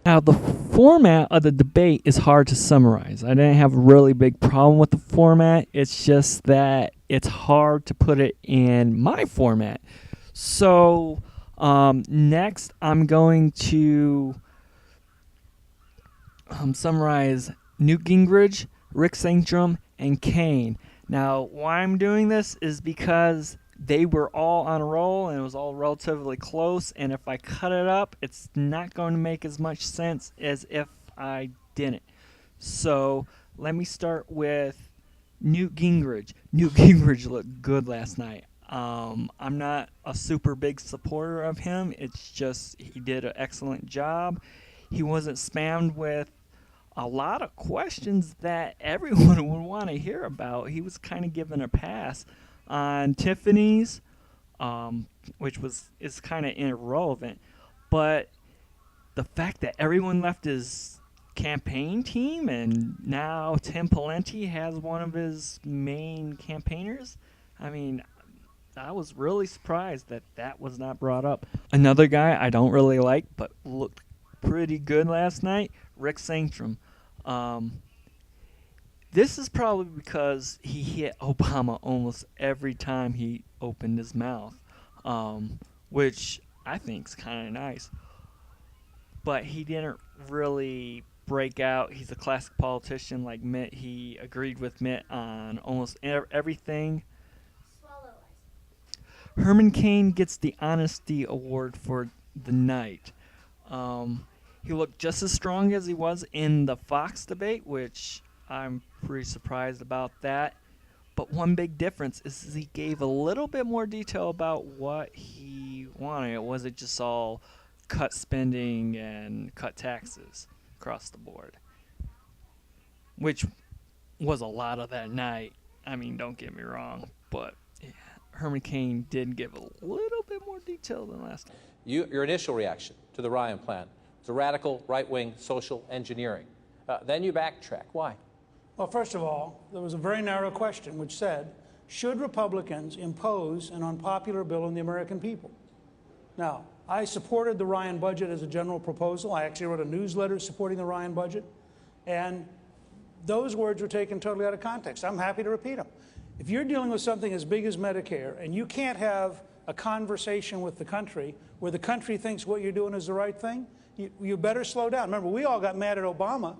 Now, the format of the debate is hard to summarize. I didn't have a really big problem with the format. It's just that it's hard to put it in my format. So, next, I'm going to summarize Newt Gingrich, Rick Santorum, and Kane. Now, why I'm doing this is because they were all on a roll and it was all relatively close, and if I cut it up, it's not going to make as much sense as if I didn't. So let me start with Newt Gingrich. Newt Gingrich looked good last night. I'm not a super big supporter of him. It's just he did an excellent job. He wasn't spammed with a lot of questions that everyone would want to hear about. He was kind of given a pass on Tiffany's, which is kind of irrelevant. But the fact that everyone left his campaign team and now Tim Pawlenty has one of his main campaigners, I mean, I was really surprised that that was not brought up. Another guy I don't really like but looked pretty good last night, Rick Santorum. This is probably because he hit Obama almost every time he opened his mouth, which I think is kind of nice. But he didn't really break out. He's a classic politician like Mitt. He agreed with Mitt on almost everything. Herman Cain gets the Honesty Award for the night. He looked just as strong as he was in the Fox debate, which I'm pretty surprised about that. But one big difference is he gave a little bit more detail about what he wanted. It wasn't just all cut spending and cut taxes across the board, which was a lot of that night. I mean, don't get me wrong, but yeah, Herman Cain did give a little bit more detail than last time. Your initial reaction to the Ryan plan was a radical right-wing social engineering. Then you backtrack. Why? Well, first of all, there was a very narrow question which said, should Republicans impose an unpopular bill on the American people? Now, I supported the Ryan budget as a general proposal. I actually wrote a newsletter supporting the Ryan budget. And those words were taken totally out of context. I'm happy to repeat them. If you're dealing with something as big as Medicare and you can't have a conversation with the country where the country thinks what you're doing is the right thing, you better slow down. Remember, we all got mad at Obama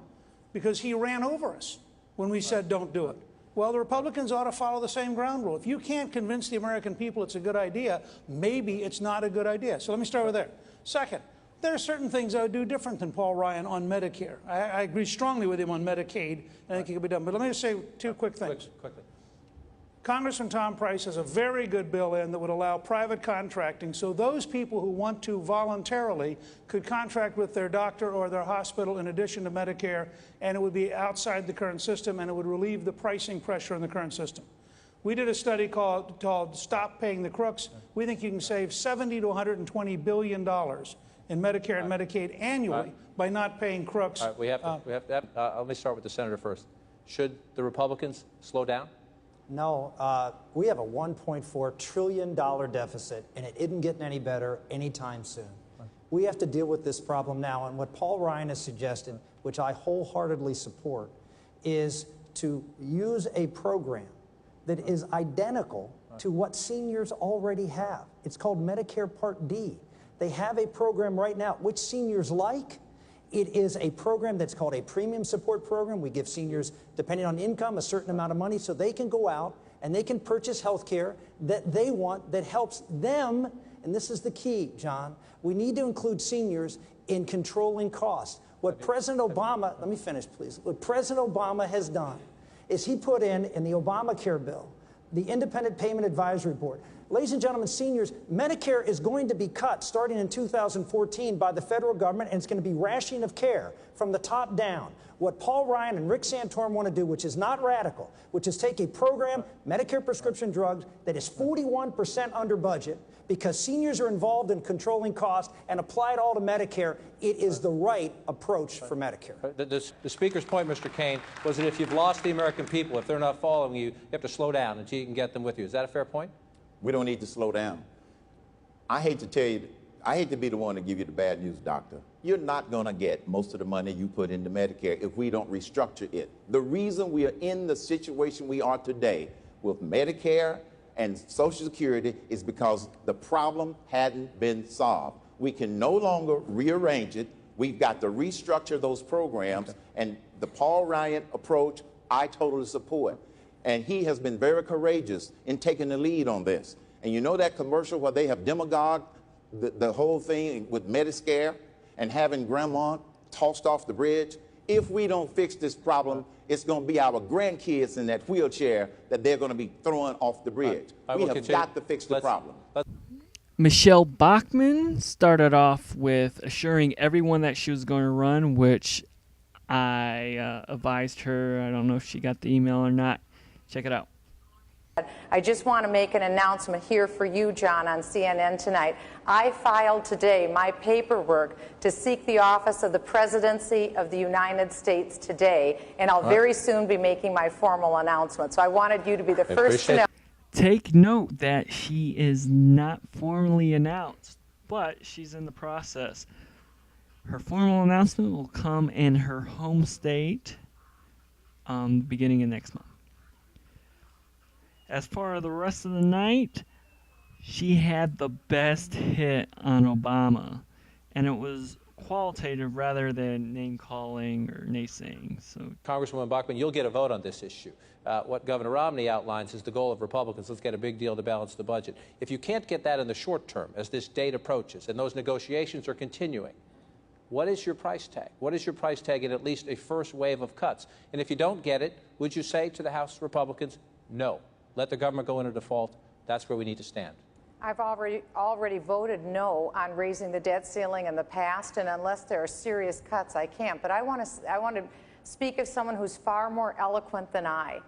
because he ran over us when we said don't do it. Well, the Republicans ought to follow the same ground rule. If you can't convince the American people it's a good idea, maybe it's not a good idea. So let me start with there. Second, there are certain things I would do different than Paul Ryan on Medicare. I agree strongly with him on Medicaid. I think it could be done. But let me just say two quick things. Quickly. Congressman Tom Price has a very good bill in that would allow private contracting, so those people who want to voluntarily could contract with their doctor or their hospital in addition to Medicare, and it would be outside the current system, and it would relieve the pricing pressure in the current system. We did a study called Stop Paying the Crooks. We think you can save $70 to $120 billion in Medicare and Medicaid annually by not paying crooks. All right, we have to let me start with the senator first. Should the Republicans slow down? No, we have a $1.4 trillion deficit, and it isn't getting any better anytime soon. We have to deal with this problem now, and what Paul Ryan has suggested, which I wholeheartedly support, is to use a program that is identical to what seniors already have. It's called Medicare Part D. They have a program right now, which seniors like. It is a program that's called a premium support program. We give seniors, depending on income, a certain amount of money so they can go out and they can purchase health care that they want that helps them. And this is the key, John. We need to include seniors in controlling costs. What President Obama, let me finish, please. What President Obama has done is he put in the Obamacare bill, the Independent Payment Advisory Board. Ladies and gentlemen, seniors, Medicare is going to be cut starting in 2014 by the federal government, and it's going to be rationing of care from the top down. What Paul Ryan and Rick Santorum want to do, which is not radical, which is take a program, Medicare prescription drugs, that is 41% under budget because seniors are involved in controlling costs and apply it all to Medicare. It is the right approach for Medicare. The Speaker's point, Mr. Cain, was that if you've lost the American people, if they're not following you, you have to slow down until you can get them with you. Is that a fair point? We don't need to slow down. I hate to tell you, I hate to be the one to give you the bad news, doctor. You're not going to get most of the money you put into Medicare if we don't restructure it. The reason we are in the situation we are today with Medicare and Social Security is because the problem hadn't been solved. We can no longer rearrange it. We've got to restructure those programs, and the Paul Ryan approach, I totally support. And he has been very courageous in taking the lead on this. And you know that commercial where they have demagogued the whole thing with Medicare and having grandma tossed off the bridge? If we don't fix this problem, it's going to be our grandkids in that wheelchair that they're going to be throwing off the bridge. We have got to fix the problem. Michelle Bachmann started off with assuring everyone that she was going to run, which I advised her. I don't know if she got the email or not. Check it out. I just want to make an announcement here for you, John, on CNN tonight. I filed today my paperwork to seek the office of the Presidency of the United States today, and I'll very soon be making my formal announcement. So I wanted you to be the first to know. Take note that she is not formally announced, but she's in the process. Her formal announcement will come in her home state beginning of next month. As far as the rest of the night, she had the best hit on Obama, and it was qualitative rather than name-calling or naysaying. So, Congresswoman Bachmann, you'll get a vote on this issue. What Governor Romney outlines is the goal of Republicans. Let's get a big deal to balance the budget. If you can't get that in the short term, as this date approaches, and those negotiations are continuing, what is your price tag? What is your price tag in at least a first wave of cuts? And if you don't get it, would you say to the House Republicans, no, let the government go into default? That's where we need to stand. I've already voted no on raising the debt ceiling in the past, and unless there are serious cuts, I can't. But I want to speak of someone who's far more eloquent than I,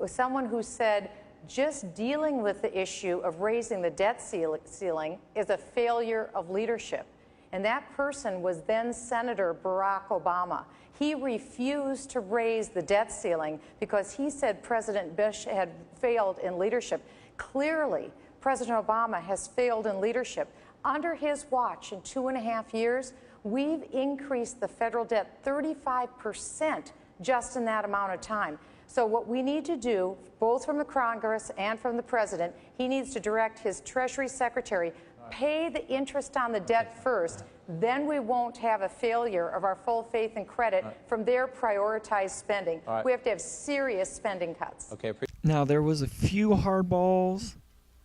someone who said just dealing with the issue of raising the debt ceiling is a failure of leadership. And that person was then Senator Barack Obama. He refused to raise the debt ceiling because he said President Bush had failed in leadership. Clearly, President Obama has failed in leadership. Under his watch, in 2.5 years, we've increased the federal debt 35% just in that amount of time. So what we need to do, both from the Congress and from the President, he needs to direct his Treasury Secretary, pay the interest on the debt first, then we won't have a failure of our full faith and credit from their prioritized spending. We have to have serious spending cuts. Okay. now there was a few hardballs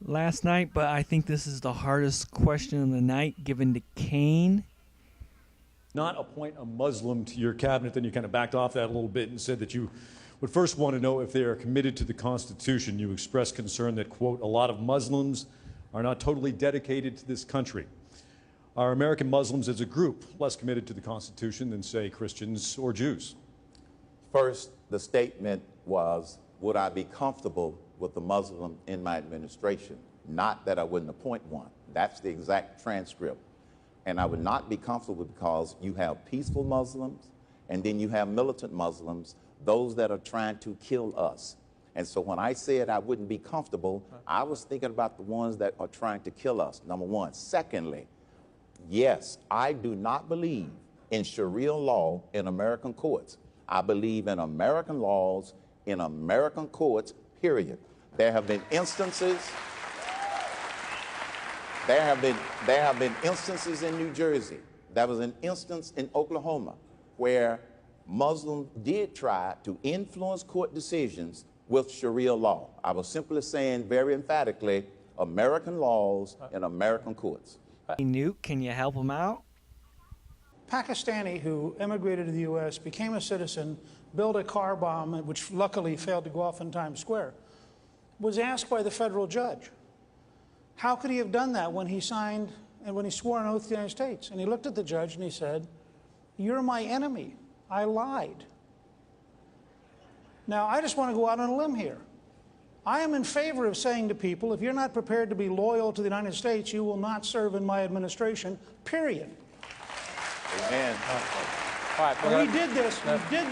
last night, but I think this is the hardest question of the night given to Kane. Not appoint a Muslim to your cabinet, then you kind of backed off that a little bit and said that you would first want to know if they are committed to the Constitution. You expressed concern that, quote, a lot of Muslims are not totally dedicated to this country. Are American Muslims as a group less committed to the Constitution than, say, Christians or Jews? First, the statement was, would I be comfortable with a Muslim in my administration? Not that I wouldn't appoint one. That's the exact transcript. And I would not be comfortable because you have peaceful Muslims and then you have militant Muslims, those that are trying to kill us. And so when I said I wouldn't be comfortable, I was thinking about the ones that are trying to kill us, number one. Secondly, yes, I do not believe in Sharia law in American courts. I believe in American laws in American courts, period. There have been instances in New Jersey. There was an instance in Oklahoma where Muslims did try to influence court decisions with Sharia law. I was simply saying very emphatically, American laws in American courts. Newt, can you help him out? Pakistani who immigrated to the U.S., became a citizen, built a car bomb, which luckily failed to go off in Times Square, was asked by the federal judge, how could he have done that when he signed and when he swore an oath to the United States? And he looked at the judge and he said, you're my enemy. I lied. Now, I just want to go out on a limb here. I am in favor of saying to people, if you're not prepared to be loyal to the United States, you will not serve in my administration, period. Amen. All right, And we did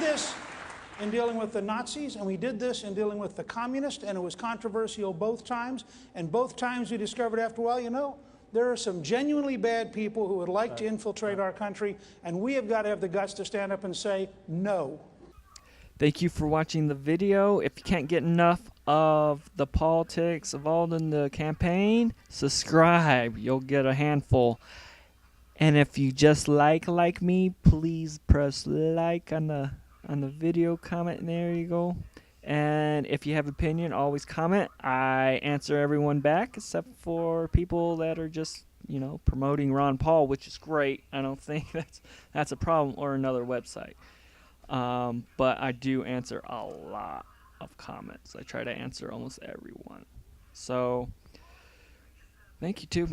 this in dealing with the Nazis, and we did this in dealing with the communists, and it was controversial both times. And both times we discovered after a while, you know, There are some genuinely bad people who would like to infiltrate our country, and we have got to have the guts to stand up and say no. Thank you for watching the video. If you can't get enough of the politics involved in the campaign, subscribe. You'll get a handful. And if you just like me, please press like on the video, comment, and there you go. And if you have opinion, always comment. I answer everyone back except for people that are just, promoting Ron Paul, which is great. I don't think that's a problem, or another website. But I do answer a lot of comments. I try to answer almost everyone. So, thank you too.